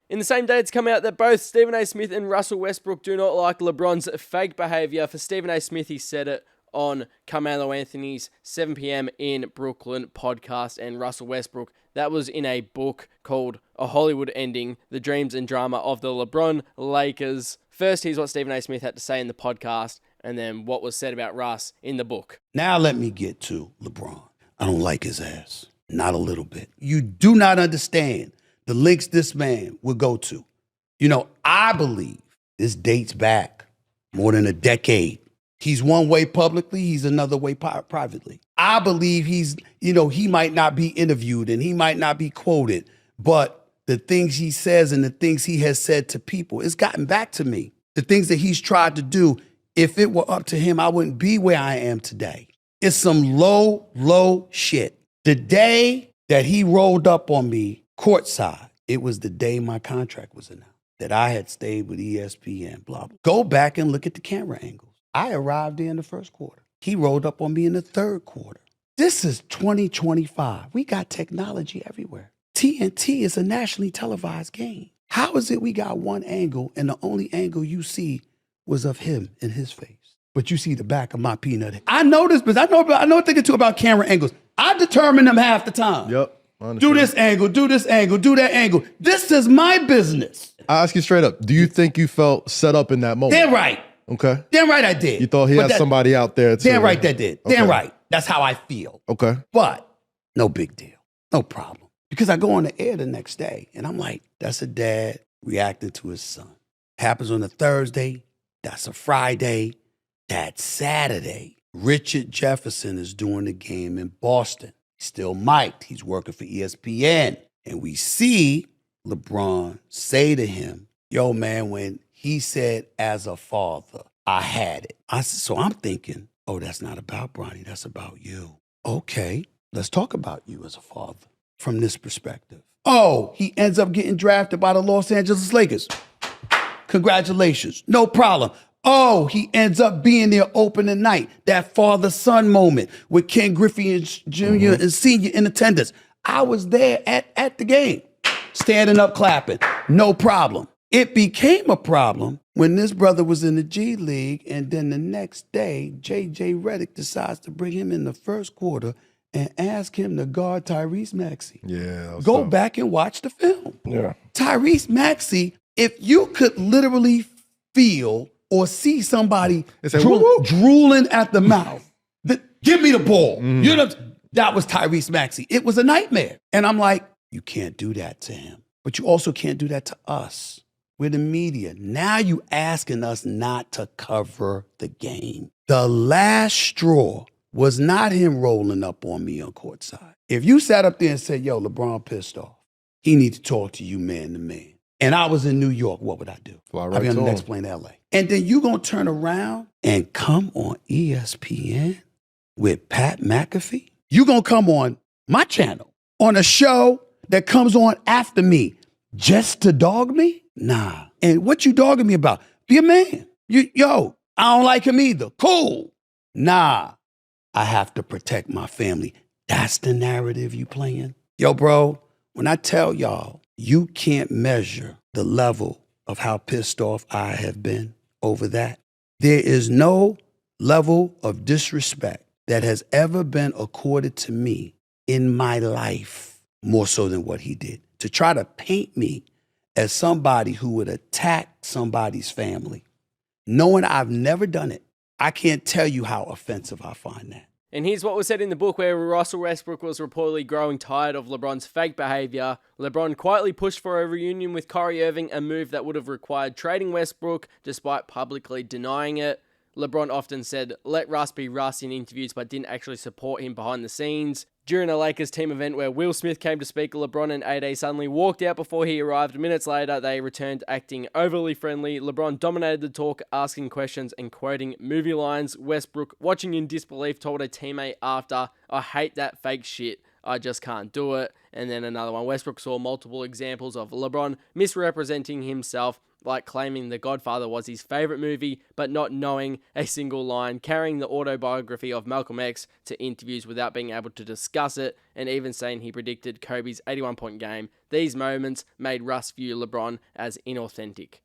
In the same day, it's come out that both Stephen A. Smith and Russell Westbrook do not like LeBron's fake behaviour. For Stephen A. Smith, he said it on Carmelo Anthony's 7 p.m. in Brooklyn podcast, and Russell Westbrook, that was in a book called A Hollywood Ending, The Dreams and Drama of the LeBron Lakers. First, here's what Stephen A. Smith had to say in the podcast, and then what was said about Russ in the book. Now let me get to LeBron. I don't like his ass. Not a little bit. You do not understand the links this man would go to. You know, I believe this dates back more than a decade. He's one way publicly, he's another way privately. I believe he might not be interviewed and he might not be quoted, but the things he says and the things he has said to people, it's gotten back to me. The things that he's tried to do, if it were up to him, I wouldn't be where I am today. It's some low shit. The day that he rolled up on me courtside, it was the day my contract was announced, that I had stayed with ESPN, blah, blah. Go back and look at the camera angles. I arrived there in the first quarter. He rolled up on me in the third quarter. This is 2025. We got technology everywhere. TNT is a nationally televised game. How is it we got one angle and the only angle you see was of him and his face? But you see the back of my peanut. I know this, but I know a thing or two about camera angles. I determine them half the time. Yep. Do this angle, do that angle. This is my business. I ask you straight up, do you think you felt set up in that moment? Damn right. Okay. Damn right I did. You thought he had somebody out there too. Damn right that did. Okay. Damn right. That's how I feel. Okay. But no big deal. No problem. Because I go on the air the next day and I'm like, that's a dad reacting to his son. Happens on a Thursday. That's a Friday. That's Saturday. Richard Jefferson is doing the game in Boston. He's still mic'd. He's working for ESPN. And we see LeBron say to him, yo, man, when he said, as a father, I had it. So I'm thinking, oh, that's not about Bronny. That's about you. Okay, let's talk about you as a father from this perspective. Oh, he ends up getting drafted by the Los Angeles Lakers. Congratulations. No problem. Oh, he ends up being there opening night. That father-son moment with Ken Griffey Jr. and Sr. in attendance. I was there at the game, standing up, clapping. No problem. It became a problem when this brother was in the G League, and then the next day, J.J. Redick decides to bring him in the first quarter and ask him to guard Tyrese Maxey. Yeah. Go back and watch the film. Yeah. Tyrese Maxey, if you could literally feel or see somebody drooling at the mouth, give me the ball. You know, that was Tyrese Maxey. It was a nightmare. And I'm like, you can't do that to him. But you also can't do that to us. We're the media. Now you asking us not to cover the game. The last straw was not him rolling up on me on courtside. If you sat up there and said, yo, LeBron pissed off, he needs to talk to you man to man, and I was in New York, what would I do? I'd be on the next plane to LA. And then you gonna turn around and come on ESPN with Pat McAfee? You gonna come on my channel on a show that comes on after me just to dog me? Nah. And what you dogging me about? Be a man. I don't like him either. Cool. Nah. I have to protect my family. That's the narrative you playing? Yo, bro, when I tell y'all, you can't measure the level of how pissed off I have been over that. There is no level of disrespect that has ever been accorded to me in my life more so than what he did. To try to paint me as somebody who would attack somebody's family, knowing I've never done it, I can't tell you how offensive I find that. And here's what was said in the book, where Russell Westbrook was reportedly growing tired of LeBron's fake behaviour. LeBron quietly pushed for a reunion with Kyrie Irving, a move that would have required trading Westbrook, despite publicly denying it. LeBron often said, let Russ be Russ in interviews, but didn't actually support him behind the scenes. During a Lakers team event where Will Smith came to speak, LeBron and AD suddenly walked out before he arrived. Minutes later, they returned acting overly friendly. LeBron dominated the talk, asking questions and quoting movie lines. Westbrook, watching in disbelief, told a teammate after, I hate that fake shit. I just can't do it. And then another one, Westbrook saw multiple examples of LeBron misrepresenting himself, like claiming The Godfather was his favorite movie, but not knowing a single line, carrying the autobiography of Malcolm X to interviews without being able to discuss it, and even saying he predicted Kobe's 81-point game. These moments made Russ view LeBron as inauthentic.